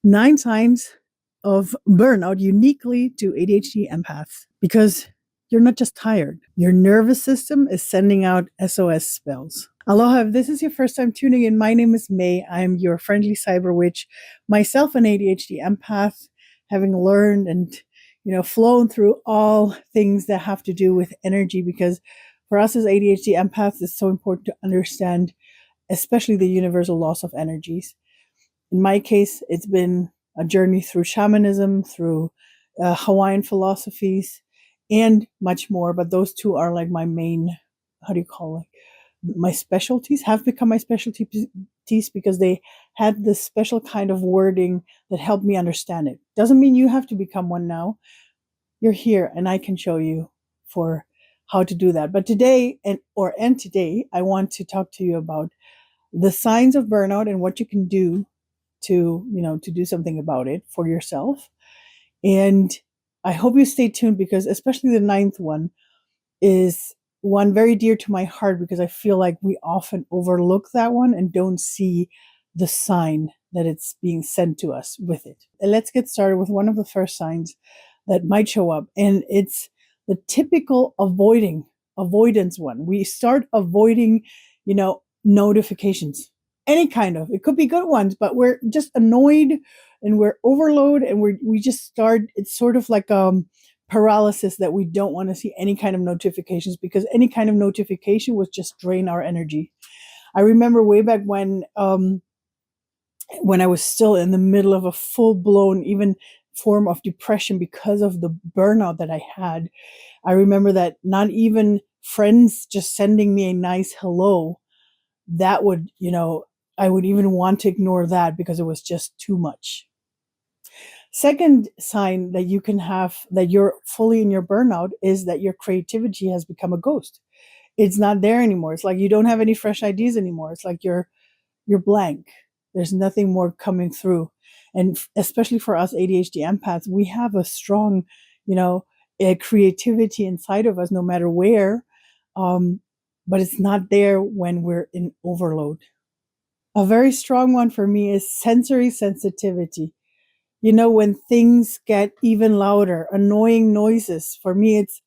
9 signs of burnout uniquely to ADHD empaths because you're not just tired. Your nervous system is sending out SOS spells. Aloha, if this is your first time tuning in, my name is May. I'm your friendly cyber witch, myself an ADHD empath, having learned and flown through all things that have to do with energy because for us as ADHD empaths, it's so important to understand especially the universal laws of energies. In my case, it's been a journey through shamanism, through Hawaiian philosophies, and much more. But those two are like my main, how do you call it? My specialties have become my specialties because they had this special kind of wording that helped me understand it. Doesn't mean you have to become one now. You're here and I can show you for how to do that. But today today, I want to talk to you about the signs of burnout and what you can do to do something about it for yourself. And I hope you stay tuned because especially the ninth one is one very dear to my heart because I feel like we often overlook that one and don't see the sign that it's being sent to us with it. And let's get started with one of the first signs that might show up. And it's the typical avoidance one. We start avoiding, notifications. Any kind of, it could be good ones, but we're just annoyed and we're overloaded and we just start, it's sort of like paralysis that we don't want to see any kind of notifications because any kind of notification would just drain our energy. I remember way back when I was still in the middle of a full-blown even form of depression because of the burnout that I had. I remember that not even friends just sending me a nice hello, that would, I would even want to ignore that because it was just too much. Second sign that you can have that you're fully in your burnout is that your creativity has become a ghost. It's not there anymore. It's like you don't have any fresh ideas anymore. It's like you're blank. There's nothing more coming through. And especially for us ADHD empaths, we have a strong, creativity inside of us no matter where. But it's not there when we're in overload. A very strong one for me is sensory sensitivity. When things get even louder, annoying noises. For me, it's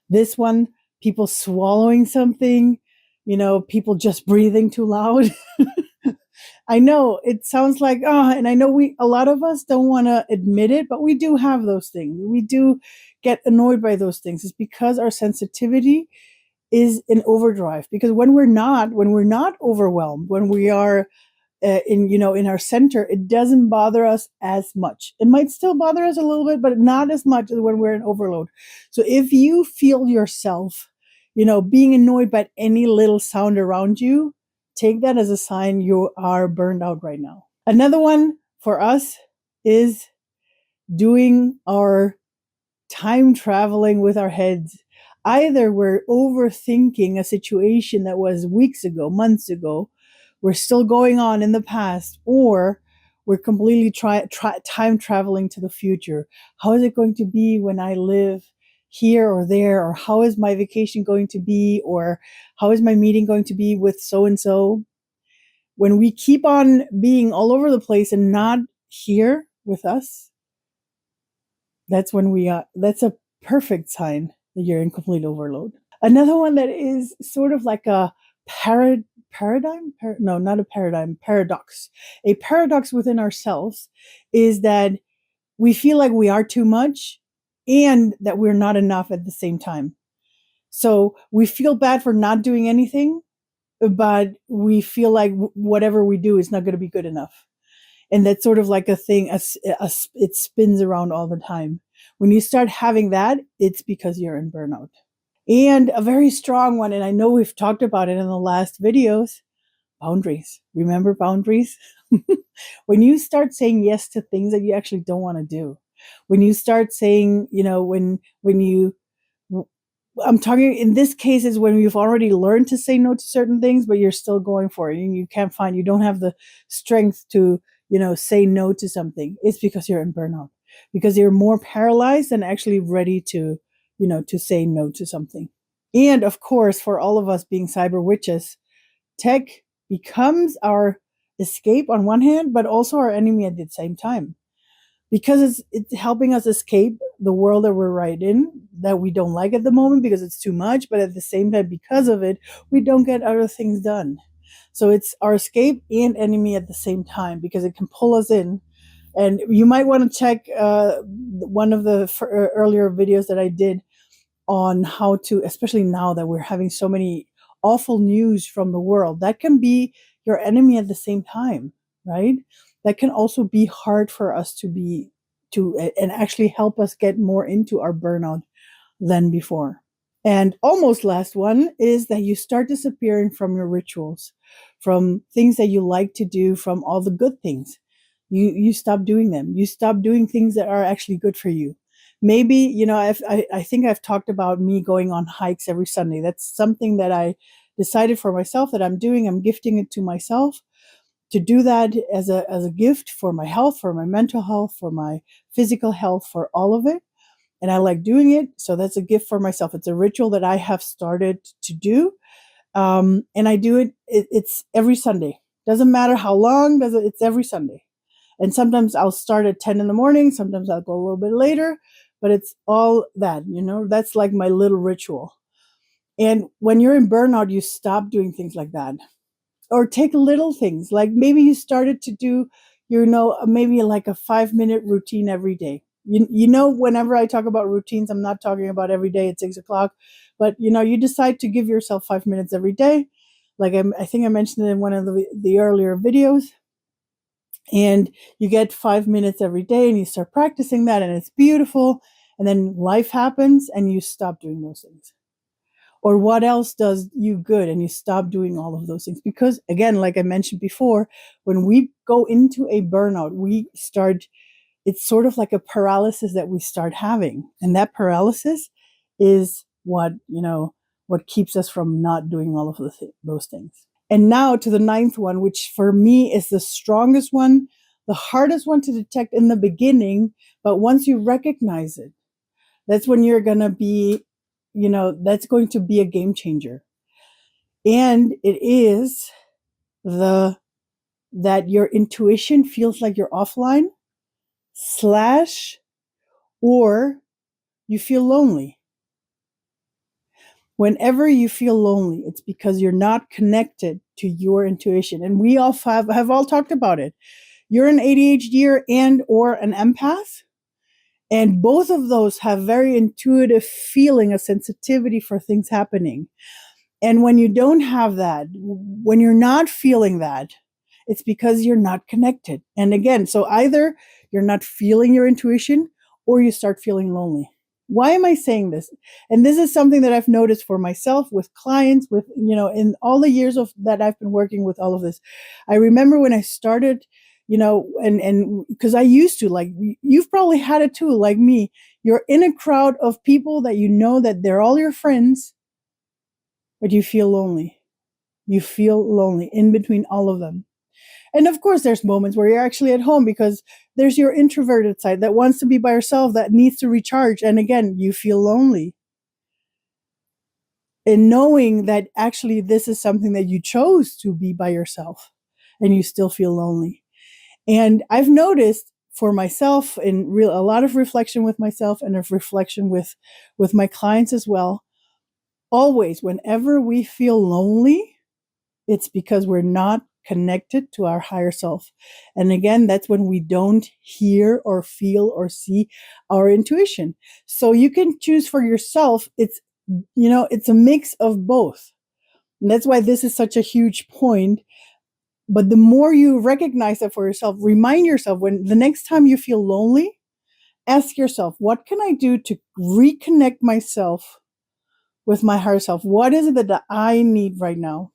this one, people swallowing something, people just breathing too loud. I know it sounds like, and I know a lot of us don't want to admit it, but we do have those things. We do get annoyed by those things. It's because our sensitivity is in overdrive because when we're not overwhelmed, when we are in our center, it doesn't bother us as much. It might still bother us a little bit, but not as much as when we're in overload. So if you feel yourself, being annoyed by any little sound around you, take that as a sign you are burned out right now. Another one for us is doing our time traveling with our heads. Either we're overthinking a situation that was weeks ago, months ago, we're still going on in the past, or we're completely time traveling to the future. How is it going to be when I live here or there? Or how is my vacation going to be? Or how is my meeting going to be with so-and-so? When we keep on being all over the place and not here with us, that's a perfect sign that you're in complete overload. Another one that is sort of like a paradox. A paradox within ourselves is that we feel like we are too much and that we're not enough at the same time. So we feel bad for not doing anything, but we feel like whatever we do is not going to be good enough. And that's sort of like a thing, it spins around all the time. When you start having that, it's because you're in burnout. And a very strong one, and I know we've talked about it in the last videos, boundaries. Remember boundaries? When you start saying yes to things that you actually don't want to do, when you start saying, I'm talking in this case is when you've already learned to say no to certain things, but you're still going for it and you don't have the strength to, say no to something. It's because you're in burnout, because you're more paralyzed than actually ready to, to say no to something. And of course, for all of us being cyber witches, tech becomes our escape on one hand, but also our enemy at the same time. Because it's helping us escape the world that we're right in, that we don't like at the moment because it's too much, but at the same time, because of it, we don't get other things done. So it's our escape and enemy at the same time, because it can pull us in. And you might want to check one of the earlier videos that I did on how to, especially now that we're having so many awful news from the world, that can be your enemy at the same time, right? That can also be hard for us and actually help us get more into our burnout than before. And almost last one is that you start disappearing from your rituals, from things that you like to do, from all the good things. You stop doing them. You stop doing things that are actually good for you. Maybe, I think I've talked about me going on hikes every Sunday. That's something that I decided for myself that I'm doing. I'm gifting it to myself to do that as a gift for my health, for my mental health, for my physical health, for all of it. And I like doing it. So that's a gift for myself. It's a ritual that I have started to do. And I do it's every Sunday. Doesn't matter how long, it's every Sunday. And sometimes I'll start at 10 in the morning. Sometimes I'll go a little bit later, but it's all that, that's like my little ritual. And when you're in burnout, you stop doing things like that. Or take little things, like maybe you started to do, maybe like a 5-minute routine every day. Whenever I talk about routines, I'm not talking about every day at 6:00, but you decide to give yourself 5 minutes every day. Like I think I mentioned it in one of the earlier videos. And you get 5 minutes every day and you start practicing that, and it's beautiful. And then life happens and you stop doing those things. Or what else does you good and you stop doing all of those things? Because again, like I mentioned before, when we go into a burnout, it's sort of like a paralysis that we start having. And that paralysis is what keeps us from not doing all of those things. And now to the 9th one, which for me is the strongest one, the hardest one to detect in the beginning. But once you recognize it, that's when you're going to be, that's going to be a game changer. And it is that your intuition feels like you're offline / or you feel lonely. Whenever you feel lonely, it's because you're not connected to your intuition. And we all have all talked about it. You're an ADHD and or an empath. And both of those have very intuitive feeling, a sensitivity for things happening. And when you don't have that, when you're not feeling that, it's because you're not connected. And again, so either you're not feeling your intuition or you start feeling lonely. Why am I saying this? And this is something that I've noticed for myself, with clients, with, in all the years that I've been working with all of this. I remember when I started, and because I used to, like, you've probably had it too, like me. You're in a crowd of people that that they're all your friends, but you feel lonely. You feel lonely in between all of them. And of course, there's moments where you're actually at home because there's your introverted side that wants to be by yourself, that needs to recharge. And again, you feel lonely. And knowing that actually this is something that you chose to be by yourself, and you still feel lonely. And I've noticed for myself, in a lot of reflection with myself and of reflection with my clients as well, always, whenever we feel lonely, it's because we're not connected to our higher self. And again, that's when we don't hear or feel or see our intuition. So you can choose for yourself. It's a mix of both. And that's why this is such a huge point. But the more you recognize that for yourself, remind yourself, when the next time you feel lonely, ask yourself, what can I do to reconnect myself with my higher self? What is it that I need right now?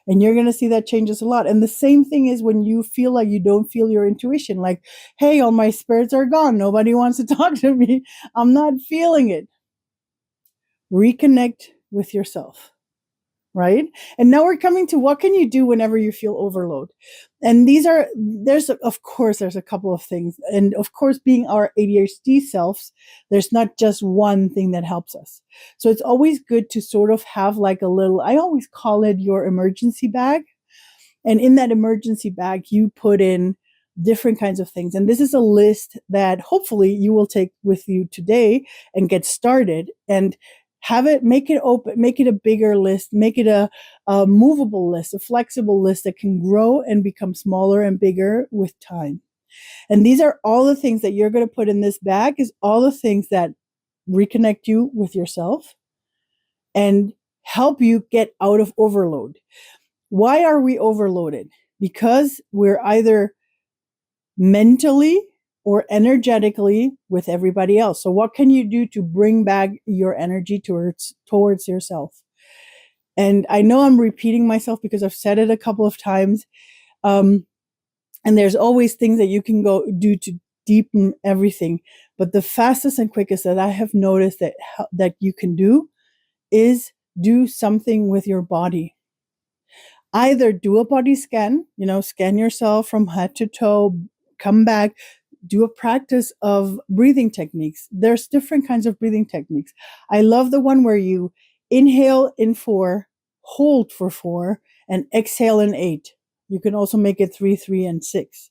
And you're going to see that changes a lot. And the same thing is when you feel like you don't feel your intuition, like, hey, all my spirits are gone. Nobody wants to talk to me. I'm not feeling it. Reconnect with yourself, right? And now we're coming to what can you do whenever you feel overload? And there's a couple of things. And of course, being our ADHD selves, there's not just one thing that helps us. So it's always good to sort of have like a little, I always call it your emergency bag. And in that emergency bag, you put in different kinds of things. And this is a list that hopefully you will take with you today and get started and have it, make it open, make it a bigger list, make it a movable list, a flexible list that can grow and become smaller and bigger with time. And these are all the things that you're going to put in this bag, is all the things that reconnect you with yourself and help you get out of overload. Why are we overloaded? Because we're either mentally or energetically with everybody else. So what can you do to bring back your energy towards yourself? And I know I'm repeating myself because I've said it a couple of times. And there's always things that you can go do to deepen everything. But the fastest and quickest that I have noticed that you can do is do something with your body. Either do a body scan, scan yourself from head to toe, come back, do a practice of breathing techniques. There's different kinds of breathing techniques. I love the one where you inhale in 4, hold for 4, and exhale in 8. You can also make it 3, 3, and 6.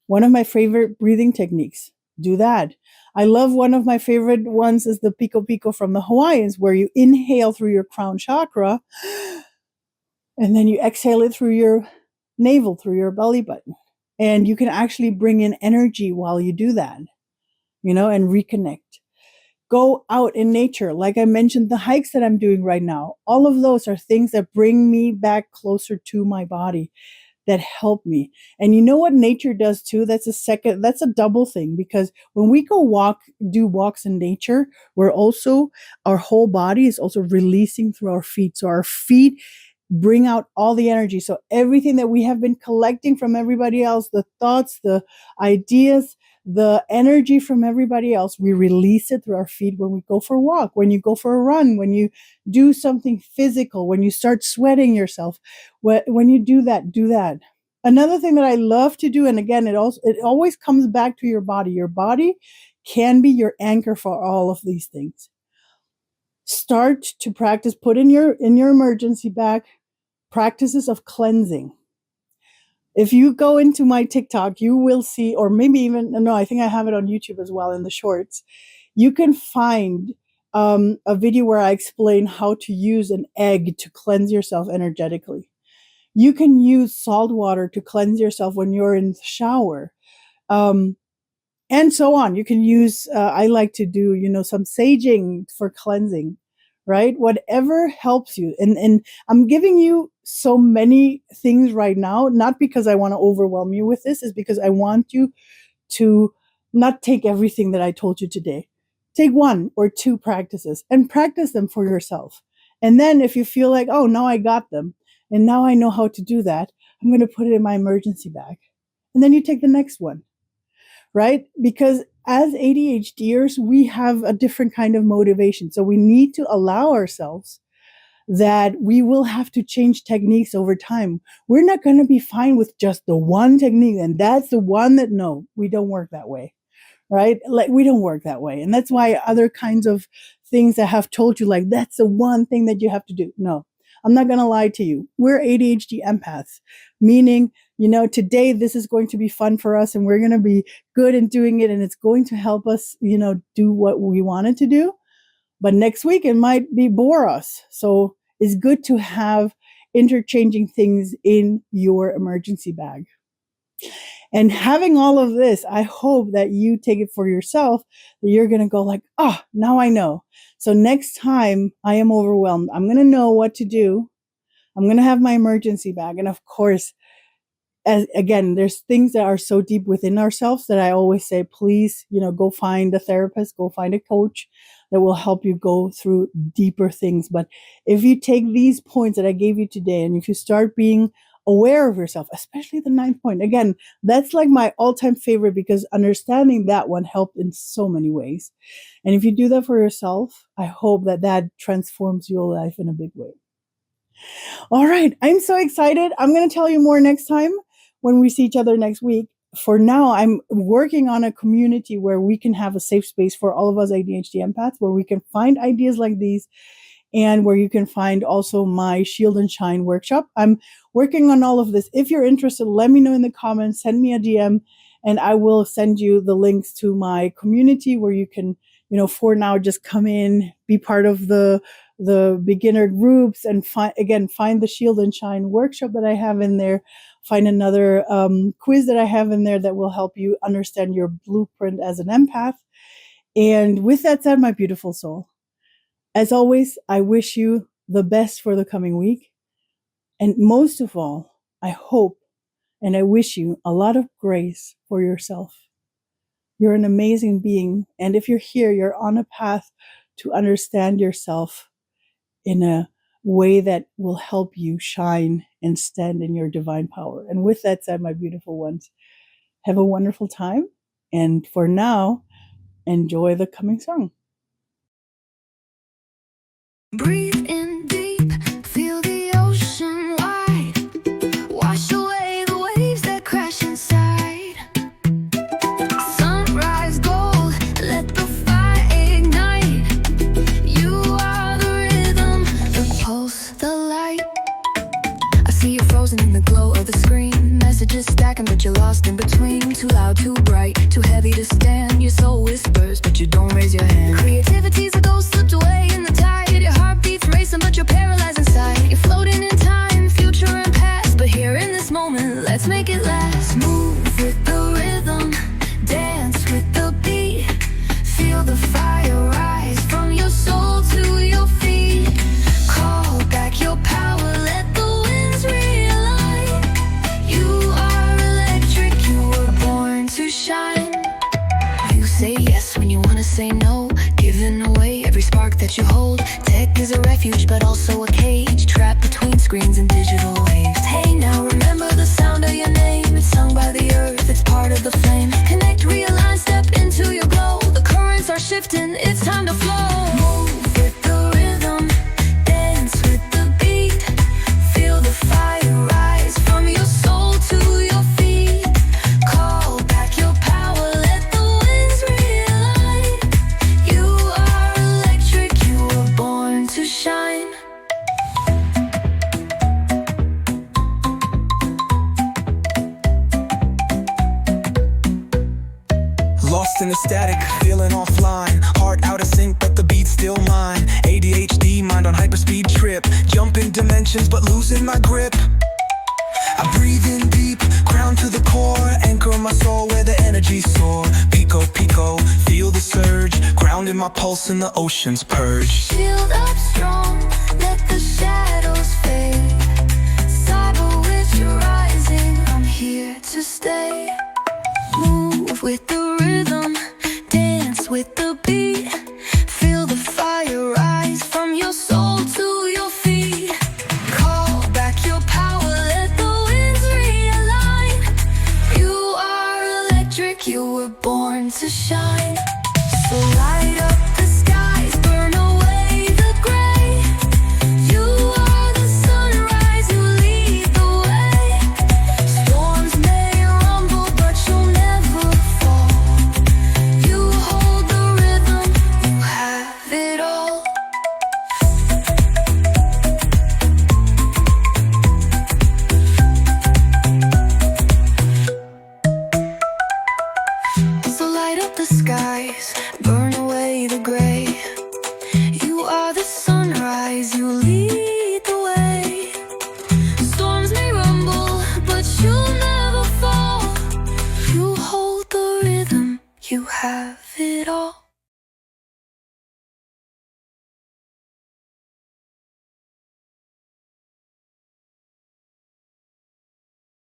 One of my favorite breathing techniques. Do that. I love one of my favorite ones is the Pico Pico from the Hawaiians, where you inhale through your crown chakra and then you exhale it through your navel, through your belly button. And you can actually bring in energy while you do that, and reconnect. Go out in nature. Like I mentioned, the hikes that I'm doing right now, all of those are things that bring me back closer to my body, that help me. And you know what nature does too? That's a double thing, because when we do walks in nature, our whole body is also releasing through our feet. So our feet bring out all the energy. So everything that we have been collecting from everybody else, the thoughts, the ideas, the energy from everybody else, we release it through our feet when we go for a walk, when you go for a run, when you do something physical, when you start sweating yourself. When you do that, do that. Another thing that I love to do, and again, it always comes back to your body. Your body can be your anchor for all of these things. Start to practice, put in your emergency bag, practices of cleansing. If you go into my TikTok, you will see, or maybe even, no, I think I have it on YouTube as well in the shorts. You can find a video where I explain how to use an egg to cleanse yourself energetically. You can use salt water to cleanse yourself when you're in the shower. And so on. You can use, I like to do, some saging for cleansing, right? Whatever helps you. And I'm giving you so many things right now, not because I want to overwhelm you with this, is because I want you to not take everything that I told you today. Take 1 or 2 practices and practice them for yourself. And then if you feel like, oh, now I got them and now I know how to do that, I'm going to put it in my emergency bag. And then you take the next one, right? Because as ADHDers, we have a different kind of motivation. So we need to allow ourselves that we will have to change techniques over time. We're not going to be fine with just the one technique. And that's the one that, no, we don't work that way, right? Like, we don't work that way. And that's why other kinds of things that have told you, like, that's the one thing that you have to do. No, I'm not going to lie to you. We're ADHD empaths, meaning, today this is going to be fun for us and we're going to be good in doing it. And it's going to help us, do what we wanted to do. But next week it might bore us. So it's good to have interchanging things in your emergency bag. And having all of this, I hope that you take it for yourself, that you're going to go like, now I know. So next time I am overwhelmed, I'm going to know what to do. I'm going to have my emergency bag. And of course, again, there's things that are so deep within ourselves that I always say, please, go find a therapist, go find a coach that will help you go through deeper things. But if you take these points that I gave you today, and if you start being aware of yourself, especially the 9th point, again, that's like my all-time favorite, because understanding that one helped in so many ways. And if you do that for yourself, I hope that transforms your life in a big way. All right. I'm so excited. I'm going to tell you more next time when we see each other next week. For now, I'm working on a community where we can have a safe space for all of us ADHD empaths, where we can find ideas like these and where you can find also my Shield and Shine workshop. I'm working on all of this. If you're interested, let me know in the comments, send me a DM, and I will send you the links to my community where you can, for now, just come in, be part of the beginner groups, and find the Shield and Shine workshop that I have in there. Find another quiz that I have in there that will help you understand your blueprint as an empath. And with that said, my beautiful soul, as always, I wish you the best for the coming week. And most of all, I hope and I wish you a lot of grace for yourself. You're an amazing being. And if you're here, you're on a path to understand yourself in a way that will help you shine and stand in your divine power. And with that said, my beautiful ones, have a wonderful time. And for now, enjoy the coming song. Breathe in deep, feel the ocean wide, wash away the waves that crash inside. Sunrise gold, let the fire ignite. You are the rhythm, the pulse, the light. I see you frozen in the glow of the screen, messages stacking but you're lost in between. Too loud, too bright, too heavy to stand. Your soul whispers but you don't raise your hand. Creativity's a ghost slipped away in the tide. Your heartbeat's racing but you're paralyzed inside. You're floating in time, future and past, but here in this moment, let's make it last. Move with the rhythm, dance with the beat. Feel the fire rise from your soul to your feet. Call back your power, let the winds realign. You are electric, you were born to shine. You say yes when you wanna say no, giving away every spark that you hold. Tech is a refuge but also a cage, trapped between screens and digital waves. Hey now, remember the sound of your name. It's sung by the earth, it's part of the flame. Connect, realign, step into your glow. The currents are shifting, it's time to flow. Move with the rhythm, dance with the beat. Feel the fire rise from your soul to your feet. Call back your power, let the winds realign. You are electric, you were born to shine. Lost in the static, feeling offline. Heart out of sync, but the beat's still mine. ADHD, mind on hyperspeed trip. Jumping dimensions, but losing my grip. I breathe in deep, ground to the core. Anchor my soul where the energy soar. Pico, pico, feel the surge. Grounding my pulse in the ocean's purge. Shield up strong, let the shadows fade. Cyber with you rising, I'm here to stay. Move with the rhythm, dance with the beat. Feel the fire rise from your soul to your feet. Call back your power, let the winds realign. You are electric, you were born to shine. So light up the skies, burn away the gray. You are the sunrise, you lead the way. Storms may rumble, but you'll never fall. You hold the rhythm, you have it all. So light up the skies, burn away the gray. You are the sunrise, you lead the way. Storms may rumble, but you'll never fall. You hold the rhythm, you have it all.